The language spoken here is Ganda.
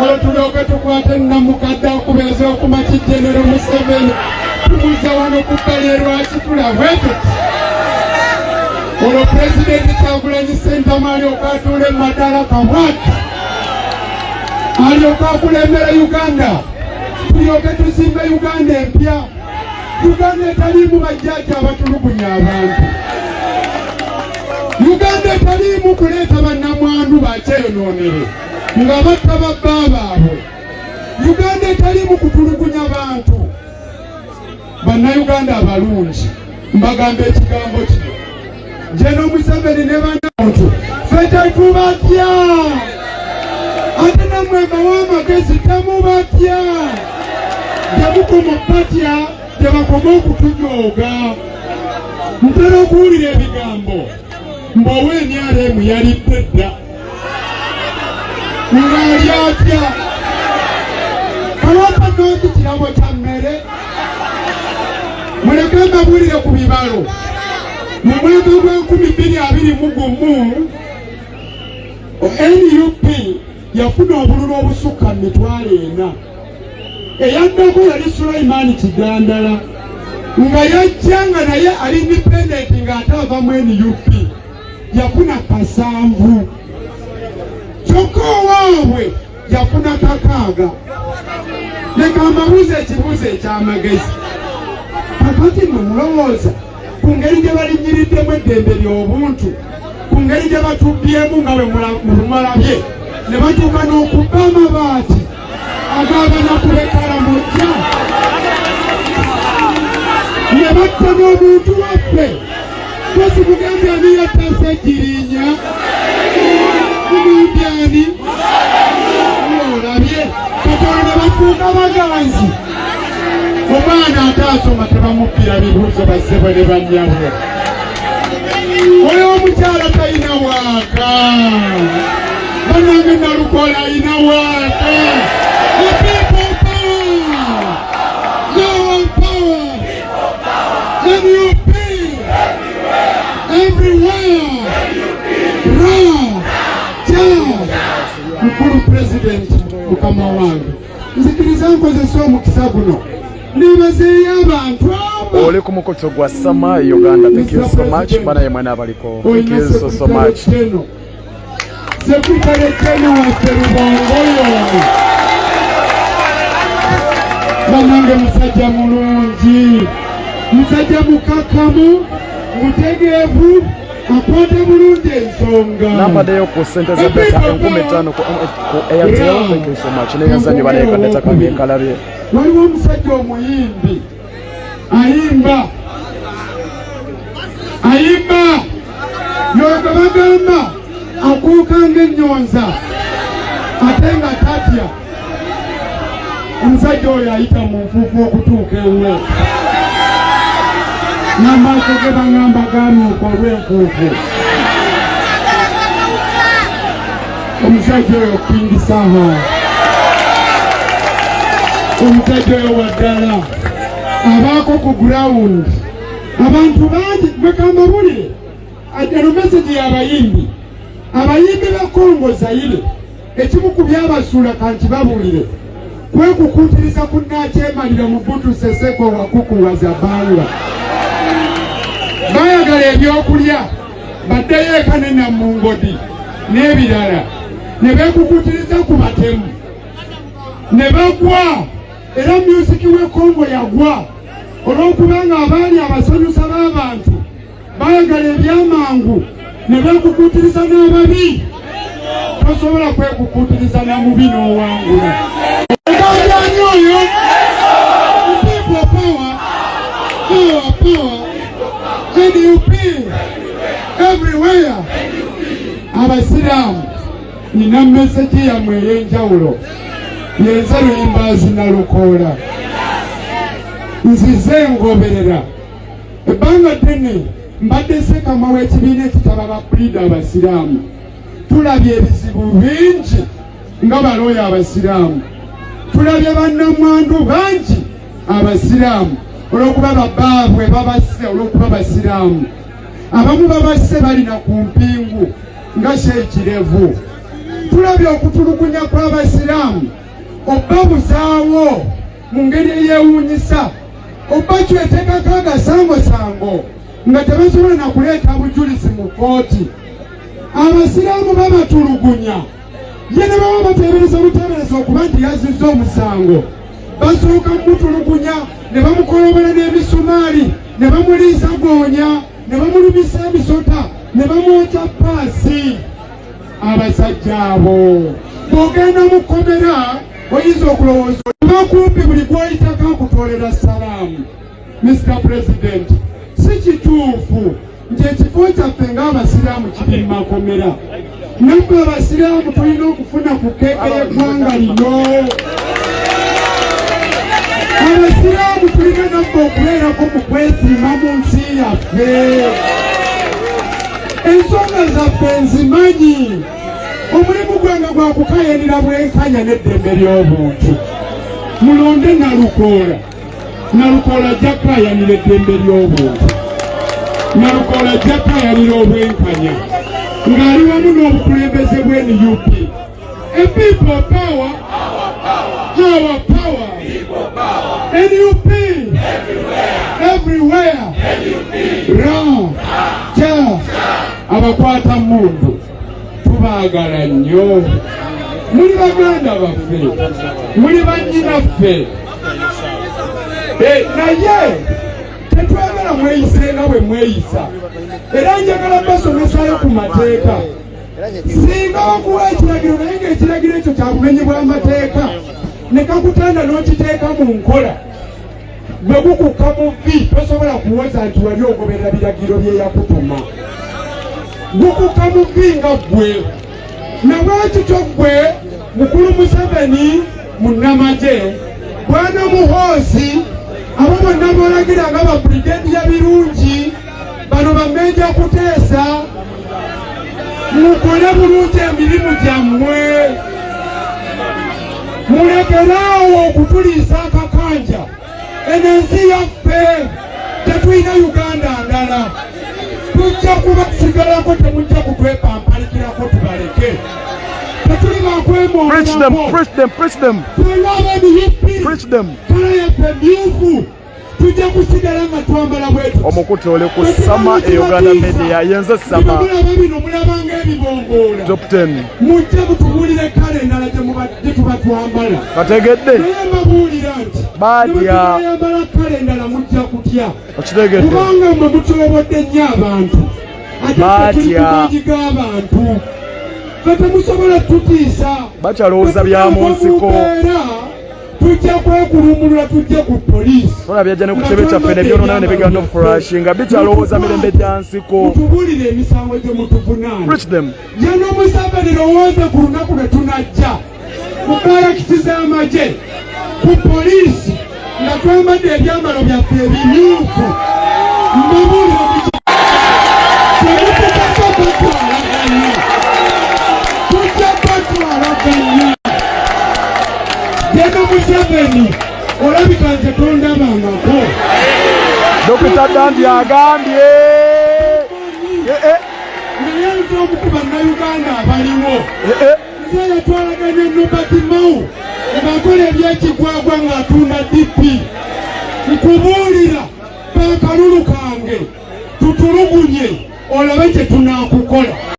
olwo tulyoke tukwate namukadde akubeeza okumaki General Museveni tumuza wano ku bbali lwaki tulabwete olwo Pulezidenti Kyagulanyi Ssentamu alyoka atuule mu Madaraka bw'ati alyoka akulembera Uganda tulyoke tuzimbe Uganda empya Uganda etaliimu bajjajja abatulugunya abantu Uganda etaliimu kuleeta bannamwandu bakyeyonoonere nga batta babba baabwe Uganda etaliimu kutulugunya bantu bannayuganda abalungi mbagamba ekigambo kino General Museveni ne bannantu ffe tetubatya ate nammwe bawamagezi temubatya temukoma batya tebakoma okutujooga ntera okuwulira ebigambo mb'ow'emyalemu yalidde dda ng'ali atya kalwapa n'ozi kirabo kya mmere muleke mbabuulire ku bibalo mu mwaka gwa 2021 NUP yafuna obululu obusukka 400 eyaddako yali Sulaiman Kigandala nga yajja nga naye ali independent ng'ate ava mu NUP yafuna 7 kyokka owaabwe yafuna 6. leka mbabuuze ekibuuzo eky'amagezi kakati mwe mulowooza ku ngeri gye balinyiriddemu eddembe ly'obuntu ku ngeri gye batubbyemu nga bwe mulabye ne batuuka n'okubba amabaati ag'abanakulekala mujja ne batta n'omuntu waffe kosi mugambi ani yattase ejjirinya mugambi ani olabye katono ne bafuuka baganzi omwana ataasoma tebamubbira bibuuzo bassebwe ne bannyabwe oyo omukyala talina waaka banange nalukola alina waaka people power no power NUP everywhere mukulu President mukama wange nzikiriza nkozesa omukisa guno nebazeeyo abantu oli ku mukutu gwa Sama Uganda. Thank you so much bana yemwe nabaliko. Thank you so much Sekretary General waffe Rubongoyo banange musajja mulungi musajja mukakamu mutegeevu akwata bulungi ensonga nambadeyo ku sente za beta 15,000 ku Airtel. Thank you so much neyazanyo banayekadeta kamyekalabye waliwo omusajja omuyimbi ayimba yoga bagamba akuuka ng'ennyonza ate nga tatya omusajja oyo ayita mu nfuufu okutuuka ewe n'amaaso ge baŋŋamba gaamyuka olw'enfuufu omusajja oyo Kingisaha omusajja oyo waddala abaako ku ground abantu bangi mwekamba bulire eno meseji y'abayimbi ba Kongo Zaire ekimu ku byabasuula kanti babuulire kwekukuutiriza kunnakyemalira mu Butu Seseko wakukuwaza bbanga bayagala ebyokulya baddeyo eka ne Namungodi n'ebirala ne beekukuutiriza ku batemu ne bagwa era musiki w'e Kongo yagwa olw'okubanga abaali abasanyusa b'abantu bayagala ebyamangu ne beekukuutiriza n'ababi tosobola kwekukuutiriza na mubi n'owangula oganjani oyo people power NUP everywhere abasiraamu nina meseji yammwe ey'enjawulo yenze Luyimbaazi Nalukoola nzize ngoberera ebbanga ddene mbadde sekama w'ekibiina ekitaba bapuliida abasiraamu tulabye ebizibu bingi nga balooya abasiraamu tulabye bannamwandu bangi abasiraamu olw'okuba babbaabwe babasse olw'okuba basiraamu abamu babasse balina ku mpingu nga Sheikh Kirevu tulabye okutulugunya kw'abasiraamu oba buzaawo mu ngeri eyewuunyisa oba kyeteekako agasangosango nga tebasobola na kuleeta bujulizi mu kooti. Abasiraamu babatulugunya ye ne baba bateebereza buteebereza okuba nti yazizza omusango, basooka mutulugunya ne bamukolobola n'emisumaali ne bamuliisa goonya ne bamulumisa emisota ne bamwokya paasi. Abasajja abo bw'ogenda mu kkomera oyinza okulowooza bakumpi buli gw'oyitako akutwolera salaamu. Mr. President, si kituufu nti ekifo kyaffe ng'abasiraamu kiri mu makomera. Nabwe abasiraamu tulina okufuna ku keeke y'eggwanga lino. Abasiraamu tulina nabwe okubeerako mu kwesiima mu nsi yaffe. Ensonga zaffe nzimanyi. Omulimu gwange gwa kukayanira bwenkanya n'eddembe ly'obuntu. Mulonde Nalukoola. Nalukoola ajja kukayanira eddembe ly'obuntu. Nalukoola ajja kukayanira obwenkanya ng'ali wamu n'obukulembeze bw'NUP. A people power, our power. NUP everywhere. Ra abakwata mundu tubaagala nnyo. Muli baganda baffe, muli bannyinaffe, naye tetwagala mweyise nga bwe mweyisa. Era njagala basomesayo ku mateeka. Singa bakuwa ekiragiro naye ng'ekiragiro ekyo kya bumenyi bw'amateeka ne kakutanda n'okiteeka mu nkola, bwe gukukka mu vvi tosobola kuwoza nti wali ogoberera biragiro bye yakutuma. Gukukka mu vvi nga ggwe. Nabwekityo ggwe Mukulu Museveni munnamagye, Bwana Muhoozi, abo bonna b'olagira nga ba brigadiya birungi, bano bammenja kuteesa, mukole bulungi emirimu gyammwe. Mulekeraawo okutuliisa akakanja. Eno ensi yaffe tetulina Uganda ndala. Tujja kubasigalako, temujja kutwepampalikirako tubaleke. Tetuli bakwemondako. Preach them. Preach them. Kala yaffe myufu. Tujja kusigala nga twambala bwetu. Omukuti oli ku Sama e Uganda Media yenze Sama. Mulaba bino mulabanga ebibongoola. Top 10. Mujja kutubuulira kale endala gye tuba twambala. Kategedde. Naye mbabuulira nti Badya. Yambala kale endala mujja kutya. Okitegedde. Kubanga mwe mutyobodde nnyo abantu. Badya. Abantu. Temusobola tutiisa. Bakyalowooza bya mu nsiko. Tujja kwekulumulula tujja ku poliisi. Olabye ajja ne ku kitebe kyaffe ne byononayo ne bigenda okuflashinga bikyalowooza mirembe gya nsiko. Mutubuulire emisango gye mutuvunaana. Preach them. Yano Museveni lowooza ku lunaku lwe tunajja mu barakisi z'amagye ku poliisi nga twambadde ebyambalo byaffe ebimyufu. Mbabuulire temutukako batwalaganya. Tujja batwalaganya. Yano Museveni olabika nze tondabangako. Dokita Dandi agambye. Naye nze omukuba Nnayuganda abaliwo. Nze yatwalaganya Nobert Mao ng'akola ebyekigwagwa ng'atunda DP. Nkubuulira baakalulu kange tutulugunye olabe kye tunaakukola.